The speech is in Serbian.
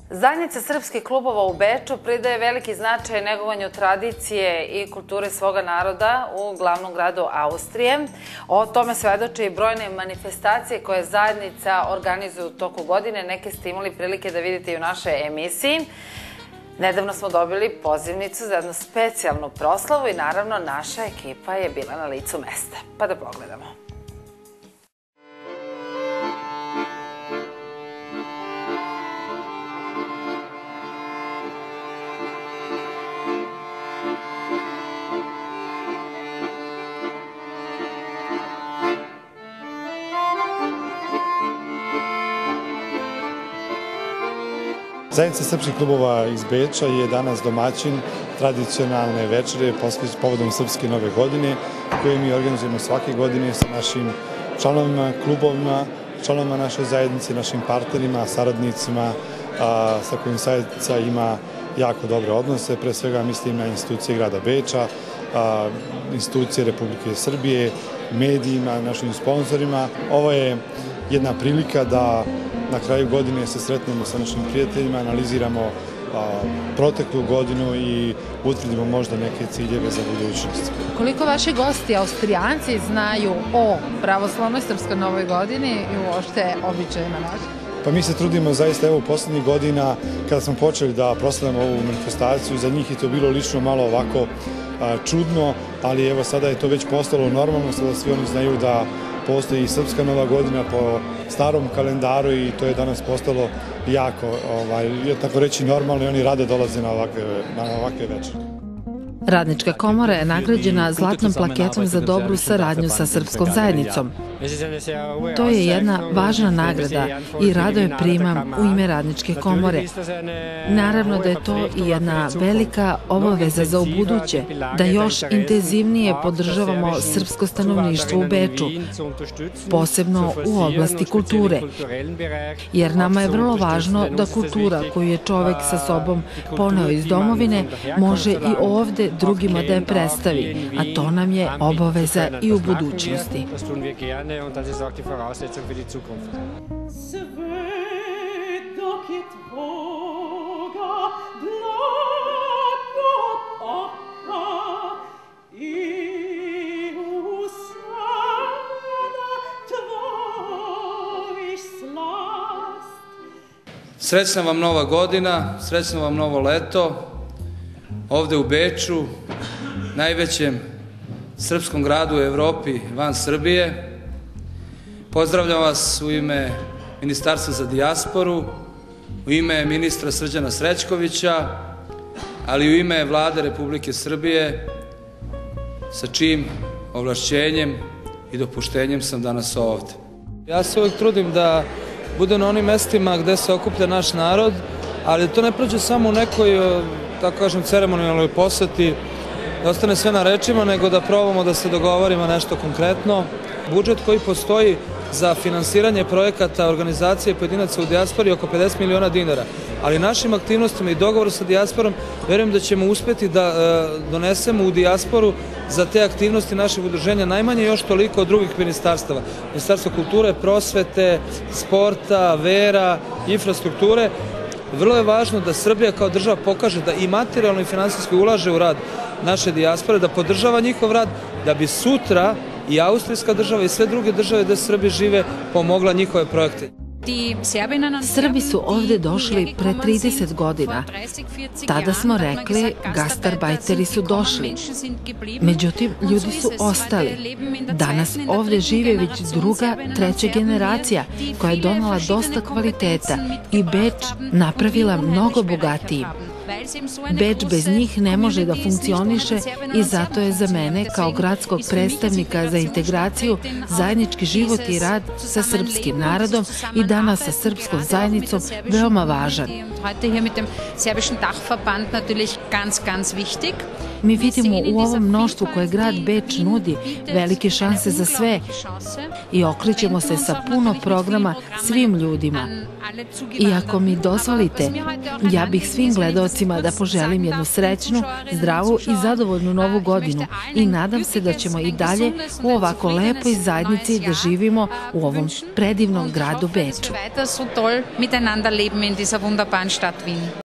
Zajednica srpskih klubova u Beču pridaje veliki značaj negovanju tradicije i kulture svoga naroda u glavnom gradu Austrije. O tome svedoče i brojne manifestacije koje zajednica organizuje u toku godine. Neke ste imali prilike da vidite i u našoj emisiji. Nedavno smo dobili pozivnicu za jednu specijalnu proslavu i naravno naša ekipa je bila na licu mesta. Pa da pogledamo. Zajednica srpskih klubova iz Beča je danas domaćin tradicionalne večere povodom Srpske nove godine, koje mi organizujemo svake godine sa našim članovima, klubovima, članovima naše zajednice, našim partnerima, saradnicima sa kojim zajednica ima jako dobre odnose. Pre svega mislim na institucije grada Beča, institucije Republike Srbije, medijima, našim sponsorima. Ovo je jedna prilika da na kraju godine se sretnemo sa našim prijateljima, analiziramo proteklu godinu i utvrdimo možda neke ciljeve za budućnost. Koliko vaši gosti, Austrijanci, znaju o pravoslavnoj Srpskoj novoj godini i uopšte običajima naših? Pa mi se trudimo zaista, evo, poslednjih godina kada smo počeli da proslavljamo ovu manifestaciju, za njih je to bilo lično malo ovako čudno, ali evo sada je to već postalo normalno, sada svi oni znaju da postoji i Srpska nova godina po starom kalendaru i to je danas postalo jako, tako reći, normalno i oni rado dolaze na ovakve večere. Radnička komora je nagrađena zlatnom plaketom za dobru saradnju sa srpskom zajednicom. To je jedna važna nagrada i rado je primam u ime Radničke komore. Naravno da je to i jedna velika obaveza za ubuduće, da još intenzivnije podržavamo srpsko stanovništvo u Beču, posebno u oblasti kulture. Jer nama je vrlo važno da kultura koju je čovek sa sobom poneo iz domovine može i ovde drugima da je predstavi, a to nam je obaveza i u budućnosti. Und das ist auch die Voraussetzung für die Zukunft. Srećna vam nova godina, srećno vam novo leto, ovde u Beču, najvećem srpskom gradu u Evropi van Srbije. Pozdravljam vas u ime Ministarstva za dijasporu, u ime ministra Srđana Srećkovića, ali i u ime Vlade Republike Srbije, sa čijim ovlašćenjem i dopuštenjem sam danas ovde. Ja se uvijek trudim da budem na onim mestima gde se okuplja naš narod, ali to ne prođe samo u nekoj, tako kažem, ceremonijalnoj poseti, da ostane sve na rečima, nego da probamo da se dogovorimo nešto konkretno. Budžet koji postoji za finansiranje projekata organizacije pojedinaca u dijaspori je oko 50 miliona dinara, ali našim aktivnostima i dogovoru sa dijasporom verujem da ćemo uspeti da donesemo u dijasporu za te aktivnosti naših udruženja najmanje još toliko od drugih ministarstava. Ministarstvo kulture, prosvete, sporta, vera, infrastrukture. Vrlo je važno da Srbija kao država pokaže da i materijalno i finansijski ulaže u rad naše dijaspore, da podržava njihov rad, da bi sutra i austrijska država i sve druge države gde Srbi žive pomogla njihove projekte. Srbi su ovde došli pre 30 godina. Tada smo rekli, gastarbajteri su došli. Međutim, ljudi su ostali. Danas ovde žive već druga, treća generacija koja je donala dosta kvaliteta i Beč napravila mnogo bogatijim. Beč bez njih ne može da funkcioniše i zato je za mene, kao gradskog predstavnika za integraciju, zajednički život i rad sa srpskim narodom i danas sa srpskom zajednicom veoma važan. Mi vidimo u ovom mnoštvu koje grad Beč nudi velike šanse za sve i okrećemo se sa puno programa svim ljudima. I ako mi dozvolite, ja bih svim gledaocima da poželim jednu srećnu, zdravu i zadovoljnu novu godinu i nadam se da ćemo i dalje u ovako lepoj zajednici da živimo u ovom predivnom gradu Beču.